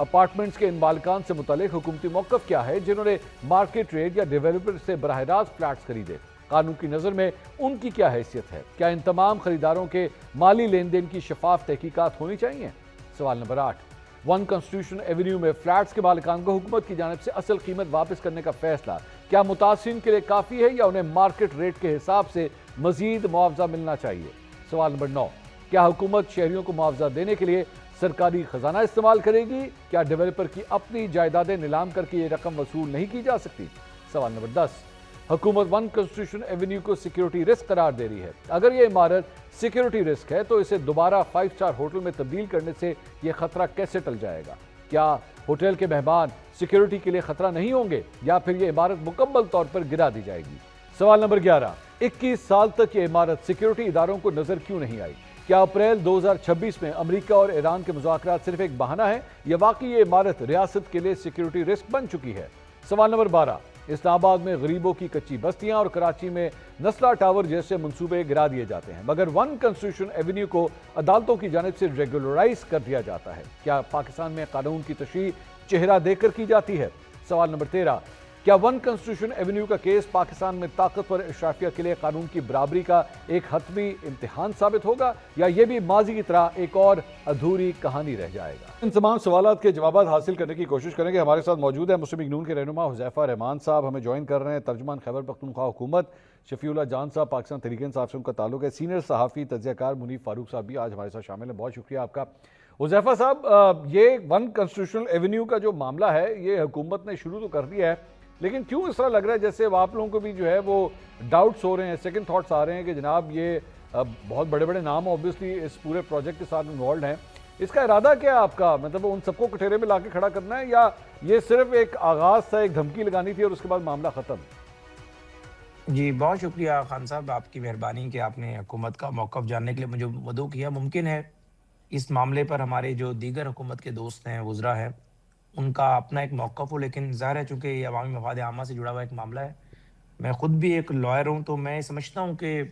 Apartments کے ان مالکان سے متعلق حکومتی موقف کیا ہے جنہوں نے مارکیٹ ریٹ یا ڈیولپر سے براہ راست فلیٹس خریدے؟ قانون کی نظر میں ان کی کیا حیثیت ہے؟ کیا ان تمام خریداروں کے مالی لین دین کی شفاف تحقیقات ہونی چاہیے؟ سوال نمبر 8، 1 کنسٹیٹیوشن ایونیو میں فلیٹس کے مالکان کو حکومت کی جانب سے اصل قیمت واپس کرنے کا فیصلہ کیا متاثرین کے لیے کافی ہے یا انہیں مارکیٹ ریٹ کے حساب سے مزید معاوضہ ملنا چاہیے؟ سوال نمبر 9، کیا حکومت شہریوں کو معاوضہ دینے کے لیے سرکاری خزانہ استعمال کرے گی؟ کیا ڈیولپر کی اپنی جائیدادیں نیلام کر کے یہ رقم وصول نہیں کی جا سکتی؟ سوال نمبر 10، حکومت 1 کنسٹیٹیوشن ایونیو کو سیکیورٹی رسک قرار دے رہی ہے، اگر یہ عمارت سیکیورٹی رسک ہے تو اسے دوبارہ 5 اسٹار ہوٹل میں تبدیل کرنے سے یہ خطرہ کیسے ٹل جائے گا؟ کیا ہوٹل کے مہمان سیکیورٹی کے لیے خطرہ نہیں ہوں گے یا پھر یہ عمارت مکمل طور پر گرا دی جائے گی؟ سوال نمبر 11، 21 سال تک یہ عمارت سیکیورٹی اداروں کو نظر کیوں نہیں آئی؟ کیا اپریل 2026 میں امریکہ اور ایران کے مذاکرات صرف ایک بہانہ ہے یا واقعی یہ عمارت ریاست کے لیے سیکیورٹی رسک بن چکی ہے؟ سوال نمبر 12، اسلام آباد میں غریبوں کی کچی بستیاں اور کراچی میں نسلہ ٹاور جیسے منصوبے گرا دیے جاتے ہیں مگر 1 کنسٹیٹیوشن ایونیو کو عدالتوں کی جانب سے ریگولرائز کر دیا جاتا ہے، کیا پاکستان میں قانون کی تشریح چہرہ دیکھ کر کی جاتی ہے؟ سوال نمبر 13، کیا 1 کنسٹیٹیوشن ایونیو کا کیس پاکستان میں طاقتور اشرافیہ کے لیے قانون کی برابری کا ایک حتمی امتحان ثابت ہوگا یا یہ بھی ماضی کی طرح ایک اور ادھوری کہانی رہ جائے گا؟ ان تمام سوالات کے جوابات حاصل کرنے کی کوشش کریں گے۔ ہمارے ساتھ موجود ہے مسلم لیگ نون کے رہنما حذیفہ رحمان صاحب، ہمیں جوائن کر رہے ہیں۔ ترجمان خیبر پختونخوا حکومت شفیع اللہ جان صاحب، پاکستان تحریک انصاف سے ان کا تعلق ہے۔ سینئر صحافی تجزیہ کار منیف فاروق صاحب بھی آج ہمارے ساتھ شامل ہیں، بہت شکریہ آپ کا۔ حذیفہ صاحب، یہ 1 کنسٹیٹیوشن ایونیو کا جو معاملہ ہے یہ حکومت نے شروع تو کر دیا ہے، لیکن کیوں اس طرح لگ رہا ہے جیسے آپ لوگوں کو بھی جو ہے وہ ڈاؤٹس ہو رہے ہیں، سیکنڈ تھاٹس آ رہے ہیں کہ جناب یہ بہت بڑے بڑے نام اوبویسلی اس پورے پروجیکٹ کے ساتھ انوالوڈ ہیں، اس کا ارادہ کیا ہے آپ کا؟ مطلب ان سب کو کٹہرے میں لا کے کھڑا کرنا ہے یا یہ صرف ایک آغاز تھا، ایک دھمکی لگانی تھی اور اس کے بعد معاملہ ختم؟ جی بہت شکریہ خان صاحب، آپ کی مہربانی کہ آپ نے حکومت کا موقف جاننے کے لیے مجھے مدعو کیا۔ ممکن ہے اس معاملے پر ہمارے جو دیگر حکومت کے دوست ہیں، وزراء ہیں، ان کا اپنا ایک موقف ہو، لیکن ظاہر ہے چونکہ یہ عوامی مفاد عامہ سے جڑا ہوا ایک معاملہ ہے، میں خود بھی ایک لائر ہوں تو میں سمجھتا ہوں کہ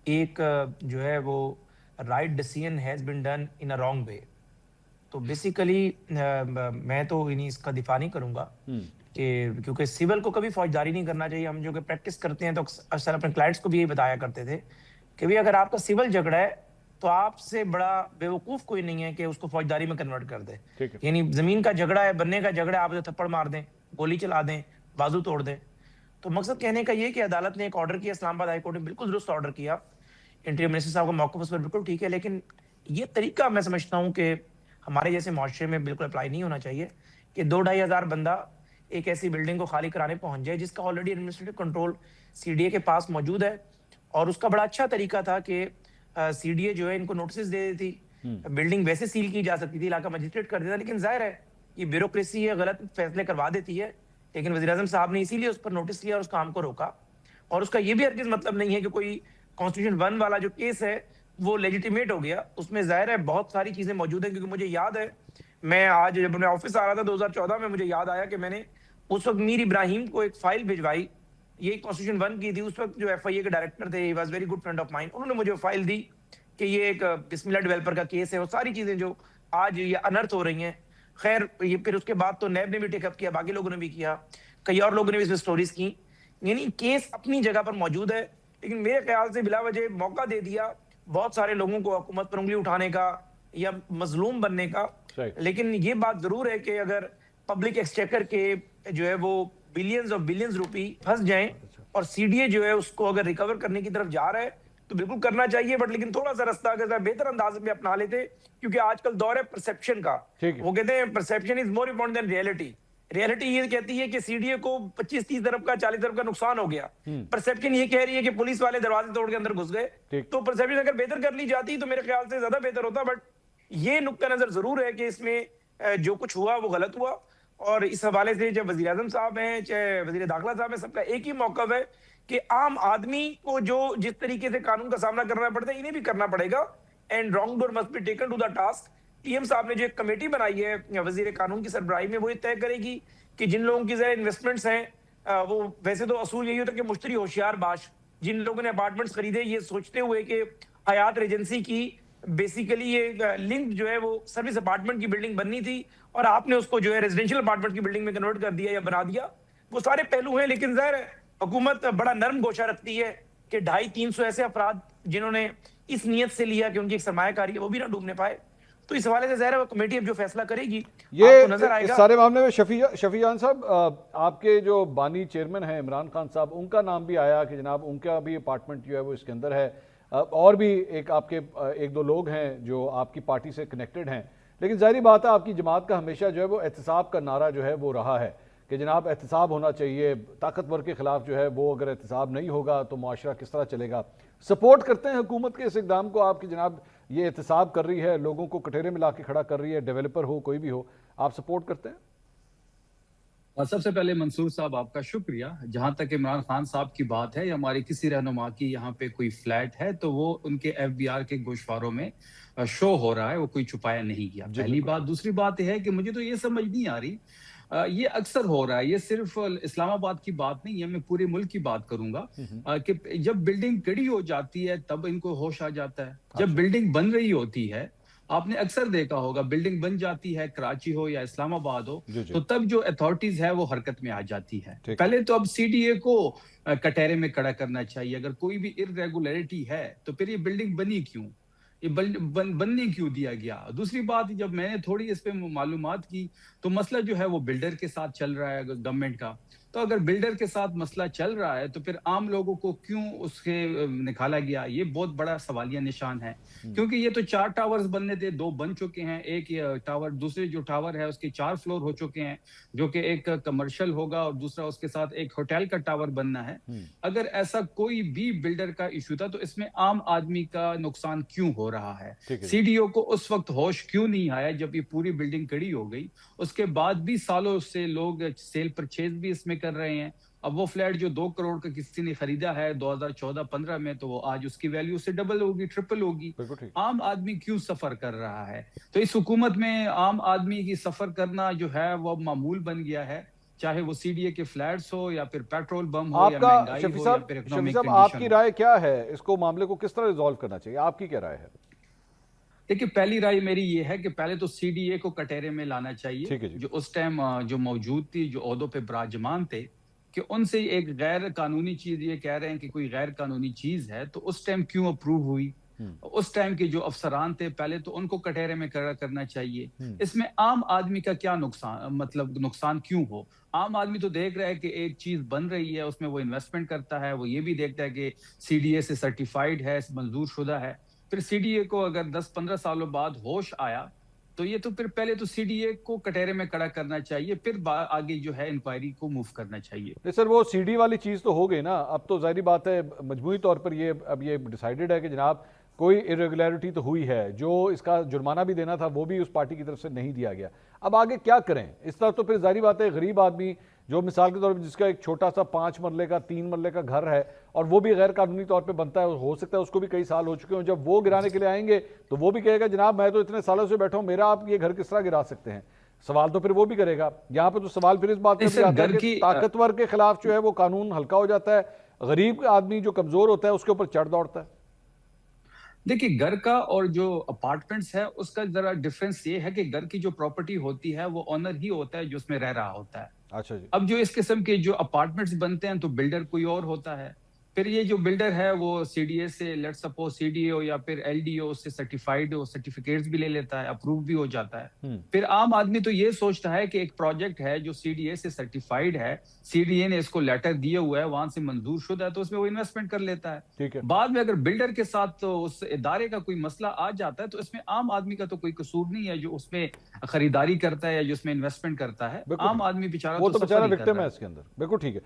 ایک جو ہے وہ right decision has been done in a wrong way. تو بیسیکلی میں تو اس کا دفاع نہیں کروں گا کہ کیونکہ سول کو کبھی فوجداری نہیں کرنا چاہیے۔ ہم جو کہ پریکٹس کرتے ہیں تو اکثر اپنے کلائنٹس کو بھی یہی بتایا کرتے تھے کہ بھئی اگر آپ کا سول جھگڑا ہے تو آپ سے بڑا بیوقوف کوئی نہیں ہے کہ اس کو فوجداری میں کنورٹ کر دے۔ یعنی زمین کا جھگڑا ہے، بننے کا جھگڑا ہے، آپ اسے تھپڑ مار دیں، گولی چلا دیں، بازو توڑ دیں۔ تو مقصد کہنے کا یہ کہ عدالت نے ایک آرڈر کیا، اسلام آباد ہائی کورٹ نے بالکل درست آرڈر کیا، انٹیریئر منسٹر صاحب کا موقف اس پر بالکل ٹھیک ہے، لیکن یہ طریقہ میں سمجھتا ہوں کہ ہمارے جیسے معاشرے میں بالکل اپلائی نہیں ہونا چاہیے کہ 2-2.5 ہزار بندہ ایک ایسی بلڈنگ کو خالی کرانے پہنچ جائے جس کا already administrative control C D A کے پاس موجود ہے۔ اور اس کا بڑا اچھا طریقہ تھا کہ سی ڈی اے جو ہے ان کو نوٹسز دے دیتی، بلڈنگ ویسے سیل کی جا سکتی تھی، علاقہ مجسٹریٹ کر دیتا، لیکن ظاہر ہے یہ بیوروکریسی ہے، غلط فیصلے کروا دیتی ہے، لیکن وزیر اعظم صاحب نے اسی لیے اس پر نوٹس لیا اور اس کام کو روکا۔ اور اس کا یہ بھی ہرگز مطلب نہیں ہے کہ کوئی کانسٹیٹیوشن 1 والا جو کیس ہے وہ لیجیٹیمیٹ ہو گیا، اس میں ظاہر ہے بہت ساری چیزیں موجود ہیں، کیونکہ مجھے یاد ہے میں آج جب میں آفس آ رہا تھا 2014 میں، مجھے یاد آیا کہ میں نے اس وقت میر ابراہیم کو ایک فائل بھجوائی، یہ کانسٹیٹیوشن 1 کی تھی، اس وقت جو ایف آئی اے کے ڈائریکٹر تھے، he was very good friend of mine, انہوں نے مجھے فائل دی کہ یہ ایک بسم اللہ ڈیولپر کا کیس ہے، وہ ساری چیزیں جو آج یہ انرتھ ہو رہی ہیں۔ خیر یہ پھر اس کے بعد تو نیب نے بھی ٹیک اپ کیا، باقی لوگوں نے بھی کیا، کئی اور لوگوں نے بھی اس میں سٹوریز کی، یعنی کیس اپنی جگہ پر موجود ہے، لیکن میرے خیال سے بلا وجہ موقع دے دیا بہت سارے لوگوں کو حکومت پر انگلی اٹھانے کا یا مظلوم بننے کا۔ لیکن یہ بات ضرور ہے کہ اگر پبلک ایکسچیکر کے جو ہے وہ بلینز اور بلینز روپی پھنس جائیں اور سی ڈی اے جو ہے اس کو اگر ریکور کرنے کی طرف جا رہا ہے تو بالکل کرنا چاہیے، بٹ لیکن تھوڑا سا رستہ اگر بہتر انداز میں اپنا لیتے، کیونکہ آج کل دور ہے پرسیپشن کا، وہ کہتے ہیں پرسیپشن از مور امپورٹنٹ دین ریئلٹی۔ ریئلٹی یہ کہتی ہے کہ سی ڈی اے کو 25-30 ارب کا 40 ارب کا نقصان ہو گیا، پرسیپشن یہ کہہ رہی ہے کہ پولیس والے دروازے توڑ کے اندر گھس گئے، تو پرسیپشن اگر بہتر کر لی جاتی تو میرے خیال سے زیادہ بہتر ہوتا۔ بٹ یہ نقطہ نظر ضرور ہے کہ اس میں جو کچھ ہوا وہ غلط ہوا، اور اس حوالے سے چاہے وزیر اعظم صاحب ہیں چاہے وزیر داخلہ صاحب ہیں، سب کا ایک ہی موقف ہے کہ عام آدمی کو جو جس طریقے سے قانون کا سامنا کرنا پڑتا ہے انہیں بھی کرنا پڑے گا، and wrong door must be taken to the task. T M صاحب نے جو ایک کمیٹی بنائی ہے وزیر قانون کی سربراہی میں، وہ یہ طے کرے گی کہ جن لوگوں کی ذرا انویسٹمنٹس ہیں، وہ ویسے تو اصول یہی ہوتا ہے کہ مشتری ہوشیار باش، جن لوگوں نے اپارٹمنٹس خریدے یہ سوچتے ہوئے کہ حیات ریجنسی کی بیسیکلی یہ لنک جو ہے وہ سروس اپارٹمنٹ کی بلڈنگ بننی تھی اور آپ نے اس کو جو ہے ریزیڈینشیل اپارٹمنٹ کی بلڈنگ میں کنورٹ کر دیا یا بنا دیا. وہ سارے پہلو ہیں، لیکن ظاہر ہے حکومت بڑا نرم گوشہ رکھتی ہے کہ 250-300 ایسے افراد جنہوں نے اس نیت سے لیا کہ ان کی ایک سرمایہ کاری ہے وہ بھی نہ ڈوبنے پائے. تو اس حوالے سے ظاہر ہے وہ کمیٹی اب جو فیصلہ کرے گی آپ کو نظر آئے اس گا. سارے معاملے میں شفیع جان صاحب، آپ کے جو بانی چیئرمین ہیں عمران خان صاحب، ان کا نام بھی آیا کہ جناب ان کا بھی اپارٹمنٹ جو ہے وہ اس کے اندر ہے. اور بھی ایک آپ کے ایک دو لوگ ہیں جو آپ کی پارٹی سے کنیکٹڈ ہیں. لیکن ظاہری بات ہے آپ کی جماعت کا ہمیشہ جو ہے وہ احتساب کا نعرہ جو ہے وہ رہا ہے کہ جناب احتساب ہونا چاہیے، طاقتور کے خلاف جو ہے وہ اگر احتساب نہیں ہوگا تو معاشرہ کس طرح چلے گا. سپورٹ کرتے ہیں حکومت کے اس اقدام کو آپ کی جناب یہ احتساب کر رہی ہے، لوگوں کو کٹہرے میں لا کے کھڑا کر رہی ہے، ڈیولپر ہو کوئی بھی ہو، آپ سپورٹ کرتے ہیں؟ اور سب سے پہلے منصور صاحب آپ کا شکریہ. جہاں تک عمران خان صاحب کی بات ہے یا ہماری کسی رہنما کی یہاں پہ کوئی فلیٹ ہے تو وہ ان کے ایف بی آر کے گوشواروں میں شو ہو رہا ہے، وہ کوئی چھپایا نہیں گیا. پہلی بات. دوسری بات یہ ہے کہ مجھے تو یہ سمجھ نہیں آ رہی، یہ اکثر ہو رہا ہے، یہ صرف اسلام آباد کی بات نہیں ہے، میں پورے ملک کی بات کروں گا کہ جب بلڈنگ کڑی ہو جاتی ہے تب ان کو ہوش آ جاتا ہے. جب بلڈنگ بن رہی ہوتی ہے، آپ نے اکثر دیکھا ہوگا بلڈنگ بن جاتی ہے کراچی ہو یا اسلام آباد ہو تو تب جو اتھارٹیز ہے وہ حرکت میں آ جاتی ہے. پہلے تو اب سی ڈی اے کو کٹہرے میں کھڑا کرنا چاہیے. اگر کوئی بھی irregularity ہے تو پھر یہ بلڈنگ بنی کیوں، یہ بننے کیوں دیا گیا. دوسری بات، جب میں نے تھوڑی اس پہ معلومات کی تو مسئلہ جو ہے وہ بلڈر کے ساتھ چل رہا ہے گورنمنٹ کا. تو اگر بلڈر کے ساتھ مسئلہ چل رہا ہے تو پھر عام لوگوں کو کیوں اس کے نکالا گیا، یہ بہت بڑا سوالیہ نشان ہے. کیونکہ یہ تو 4 ٹاورز بننے تھے، 2 بن چکے ہیں. ایک ٹاور، دوسرے جو ٹاور ہے اس کے 4 فلور ہو چکے ہیں جو کہ ایک کمرشل ہوگا اور دوسرا اس کے ساتھ ایک ہوٹل کا ٹاور بننا ہے. اگر ایسا کوئی بھی بلڈر کا ایشو تھا تو اس میں عام آدمی کا نقصان کیوں ہو رہا ہے؟ سی ڈی او کو اس وقت ہوش کیوں نہیں آیا جب یہ پوری بلڈنگ کڑی ہو گئی؟ اس کے بعد بھی سالوں سے لوگ سیل پرچیز بھی اس میں کر رہے ہیں. اب وہ فلیٹ جو 2 کروڑ کا کسی نے خریدا ہے 2014-15 میں تو وہ آج اس کی ویلیو سے ڈبل ہوگی، ٹرپل ہوگی. عام آدمی کیوں سفر کر رہا ہے؟ تو اس حکومت میں عام آدمی کی سفر کرنا جو ہے وہ معمول بن گیا ہے، چاہے وہ سی ڈی اے کے فلیٹس ہو یا پھر پیٹرول بم ہو یا مہنگائی ہو یا پھر اکنامک کنڈیشن ہو. آپ کی رائے کیا ہے؟ اس کو معاملے کو کس طرح ریزالو کرنا چاہیے؟ آپ کی کیا رائے ہے؟ دیکھیں، پہلی رائے میری یہ ہے کہ پہلے تو سی ڈی اے کو کٹہرے میں لانا چاہیے. جو اس ٹائم جو موجود تھی، جو عہدوں پہ براجمان تھے، کہ ان سے ایک غیر قانونی چیز یہ کہہ رہے ہیں کہ کوئی غیر قانونی چیز ہے تو اس ٹائم کیوں اپروو ہوئی. اس ٹائم کے جو افسران تھے پہلے تو ان کو کٹہرے میں کھڑا کرنا چاہیے. اس میں عام آدمی کا کیا نقصان کیوں ہو؟ عام آدمی تو دیکھ رہا ہے کہ ایک چیز بن رہی ہے، اس میں وہ انویسٹمنٹ کرتا ہے، وہ یہ بھی دیکھتا ہے کہ سی ڈی اے سے سرٹیفائیڈ ہے، منظور شدہ ہے. پھر سی ڈی اے کو اگر 10-15 سالوں بعد ہوش آیا تو یہ تو پھر پہلے تو سی ڈی اے کو کٹہرے میں کھڑا کرنا چاہیے، پھر آگے جو ہے انکوائری کو موو کرنا چاہیے. نہیں سر، وہ سی ڈی والی چیز تو ہو گئی نا. اب تو ظاہری بات ہے مجموعی طور پر اب یہ ڈیسائیڈڈ ہے کہ جناب کوئی irregularity تو ہوئی ہے، جو اس کا جرمانہ بھی دینا تھا وہ بھی اس پارٹی کی طرف سے نہیں دیا گیا. اب آگے کیا کریں؟ اس طرح تو پھر ظاہری بات ہے غریب آدمی جو مثال کے طور پر جس کا ایک چھوٹا سا 5 مرلے کا 3 مرلے کا گھر ہے اور وہ بھی غیر قانونی طور پہ بنتا ہے، ہو سکتا ہے اس کو بھی کئی سال ہو چکے ہوں، جب وہ گرانے کے لیے آئیں گے تو وہ بھی کہے گا جناب میں تو اتنے سالوں سے بیٹھا ہوں، میرا آپ یہ گھر کس طرح گرا سکتے ہیں؟ سوال تو پھر وہ بھی کرے گا. یہاں پہ تو سوال پھر اس بات کا بھی آتا ہے کہ طاقتور کے خلاف جو ہے وہ قانون ہلکا ہو جاتا ہے، غریب آدمی جو کمزور ہوتا ہے اس کے اوپر چڑھ دوڑتا ہے. دیکھیے، گھر کا اور جو اپارٹمنٹس ہے اس کا ذرا ڈفرینس یہ ہے کہ گھر کی جو پراپرٹی ہوتی ہے وہ آنر ہی ہوتا ہے جو اس میں رہ رہا ہوتا ہے. اچھا جی. اب جو اس قسم کے جو اپارٹمنٹس بنتے ہیں تو بلڈر کوئی اور ہوتا ہے. پھر یہ جو بلڈر ہے وہ سی ڈی اے سے let suppose C D A ہو یا پھر ایل ڈی او سے سرٹیفائیڈ ہو، سرٹیفکیٹس بھی لے لیتا ہے، اپروو بھی ہو جاتا ہے. پھر عام آدمی تو یہ سوچتا ہے کہ ایک پروجیکٹ ہے جو سی ڈی اے سے سرٹیفائیڈ ہے، سی ڈی اے نے اس کو لیٹر دیا ہوا ہے، وہاں سے منظور شدہ ہے، تو اس میں وہ انویسٹمنٹ کر لیتا ہے. بعد میں اگر بلڈر کے ساتھ تو اس ادارے کا کوئی مسئلہ آ جاتا ہے تو اس میں عام آدمی کا تو کوئی قصور نہیں ہے جو اس میں خریداری کرتا ہے یا جو اس میں انویسٹمنٹ کرتا ہے. عام آدمی بیچارہ وہ تو بیچارہ وکٹم ہے اس کے اندر. بالکل ٹھیک ہے.